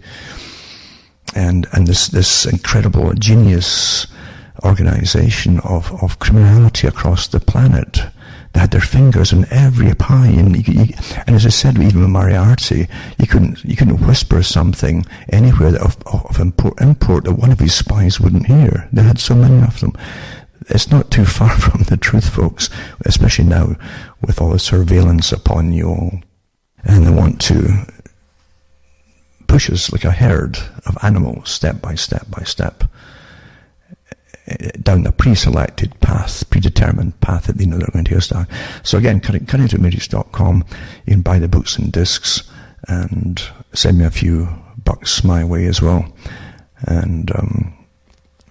Speaker 1: And this incredible genius organization of criminality across the planet. They had their fingers in every pie, and as I said, even with Moriarty, you couldn't whisper something anywhere of import that one of his spies wouldn't hear. They had so many of them. It's not too far from the truth, folks, especially now with all the surveillance upon you all. And they want to push us like a herd of animals, step by step by step, down a pre-selected path, predetermined path that they know they're going to start. So again, cuttingthroughmatrix.com, you can buy the books and discs and send me a few bucks my way as well. And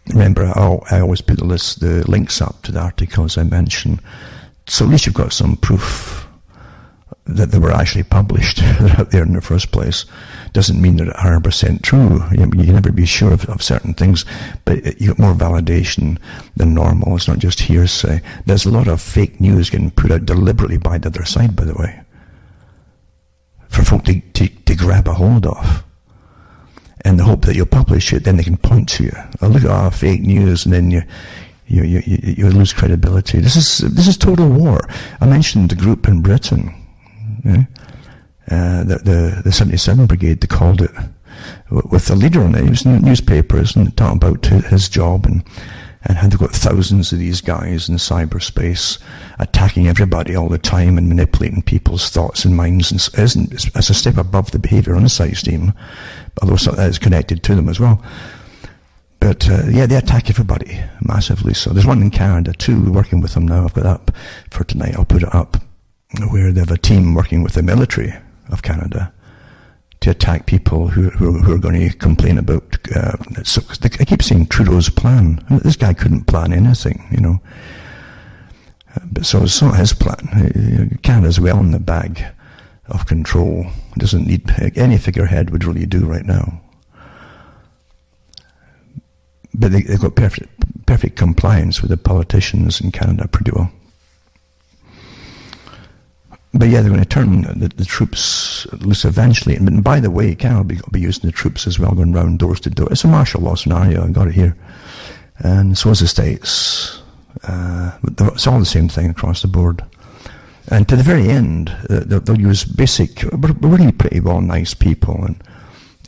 Speaker 1: remember, I always put the links up to the articles I mentioned, so at least you've got some proof that they were actually published. They're out there in the first place. Doesn't mean they're 100% true. You can never be sure of certain things, but you get more validation than normal. It's not just hearsay. There's a lot of fake news getting put out deliberately by the other side, by the way, for folk to grab a hold of, in the hope that you'll publish it, then they can point to you. Oh, look at fake news, and then you lose credibility. This is total war. I mentioned the group in Britain. The 77 Brigade, they called it, with the leader on it. He was in the newspapers and talking about his job and how they've got thousands of these guys in cyberspace attacking everybody all the time and manipulating people's thoughts and minds. And it's a step above the behavior on the science team, although that is connected to them as well. But they attack everybody massively. So there's one in Canada too. We're working with them now. I've got that up for tonight. I'll put it up, where they have a team working with the military of Canada to attack people who are going to complain about. So I keep saying Trudeau's plan. This guy couldn't plan anything, But so it's not his plan. Canada's well in the bag of control. It doesn't need any figurehead would really do right now. But they've got perfect compliance with the politicians in Canada pretty well. But yeah, they're going to turn the troops loose eventually. And by the way, Canada will be using the troops as well, going round doors to door. It's a martial law scenario, I got it here. And so is the States. It's all the same thing across the board. And to the very end, they'll use basic, we're really pretty well nice people,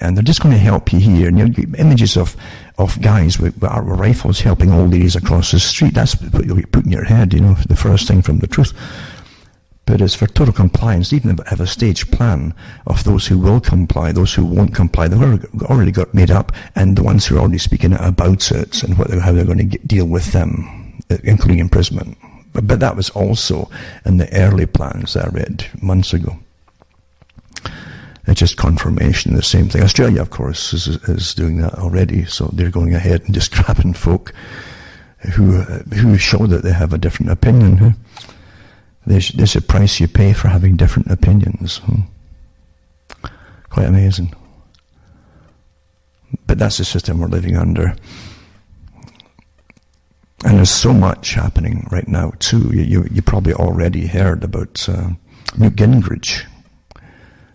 Speaker 1: and they're just going to help you here. And you'll get images of guys with rifles helping old ladies across the street. That's what you'll put in your head, you know, the first thing from the truth. But it's for total compliance. Even have a staged plan of those who will comply, those who won't comply. They've already got made up, and the ones who are already speaking about it and how they're going to deal with them, including imprisonment. But that was also in the early plans that I read months ago. It's just confirmation of the same thing. Australia, of course, is doing that already, so they're going ahead and just grabbing folk who show that they have a different opinion. There's a price you pay for having different opinions. Quite amazing. But that's the system we're living under. And there's so much happening right now too. You probably already heard about Newt Gingrich,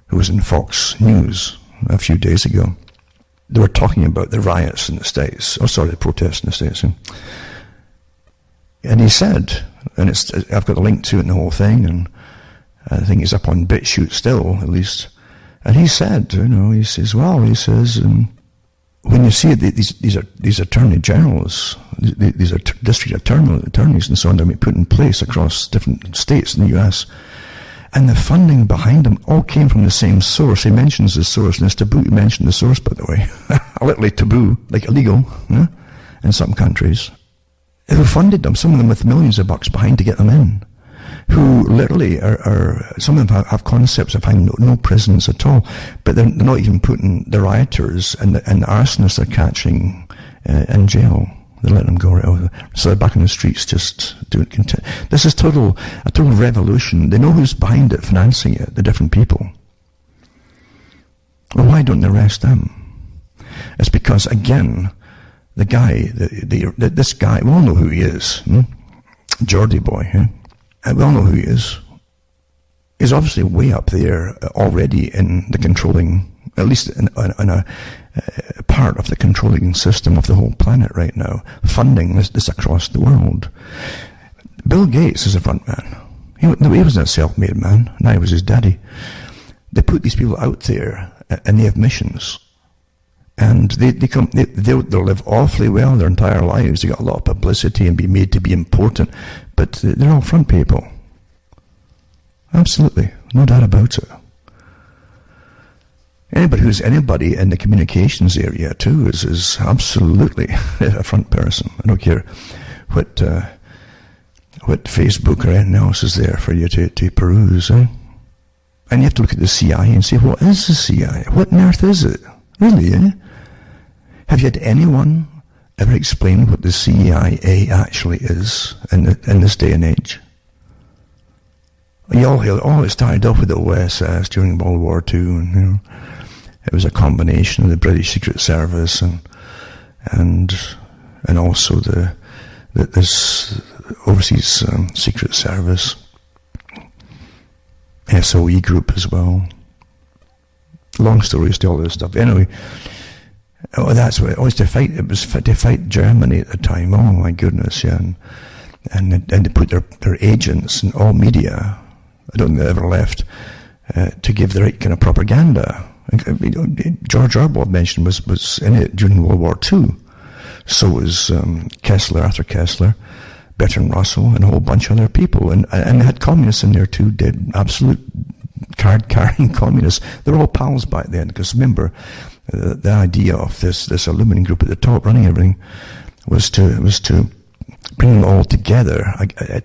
Speaker 1: who was in Fox News a few days ago. They were talking about the riots in the States, the protests in the States. And he said, and I've got a link to it in the whole thing, and I think it's up on BitChute still, at least. And he said, he says, when you see these attorney generals, these are district attorneys and so on, they're being put in place across different states in the US, and the funding behind them all came from the same source. He mentions the source, and it's taboo to mention the source, by the way. Literally taboo, like illegal, in some countries. Who funded them, some of them with millions of bucks behind to get them in, who literally some of them have concepts of having no prisons at all, but they're not even putting the rioters and the arsonists they're catching in jail. They let them go right over. So they're back in the streets just doing content. This is a total revolution. They know who's behind it, financing it, the different people. Well, why don't they arrest them? It's because, again, the guy, this guy, we all know who he is. Geordie boy, and we all know who he is. He's obviously way up there already in the controlling, at least in a part of the controlling system of the whole planet right now, funding this across the world. Bill Gates is a front man. He wasn't a self-made man, neither was his daddy. They put these people out there, and they have missions. And they'll live awfully well their entire lives. They got a lot of publicity and be made to be important, but they're all front people. Absolutely, no doubt about it. Anybody in the communications area too is absolutely a front person. I don't care what Facebook or anything else is there for you to peruse. And you have to look at the CIA and say, what is the CIA? What on earth is it? Really, Have you had anyone ever explain what the CIA actually is in this day and age? You all hear, it started off with the OSS during World War II, and it was a combination of the British Secret Service and also this overseas Secret Service, SOE group as well. Long stories to all this stuff. Anyway. That's what it was to fight. It was to fight Germany at the time. Oh my goodness, yeah, and they put their agents in all media. I don't think they ever left to give the right kind of propaganda. George Orwell mentioned was in it during World War II. So was Arthur Kessler, Bertrand Russell, and a whole bunch of other people, and they had communists in there too. Did absolute card-carrying communists. They're all pals back then, because remember. The idea of this Illuminati group at the top running everything was to bring them all together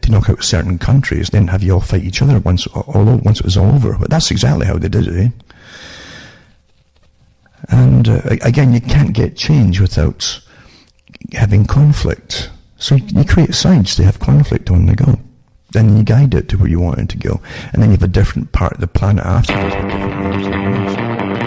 Speaker 1: to knock out certain countries, then have you all fight each other once it was all over. But that's exactly how they did it. And again, you can't get change without having conflict. So you create sides to have conflict on the go. Then you guide it to where you want it to go, and then you have a different part of the planet afterwards with different names.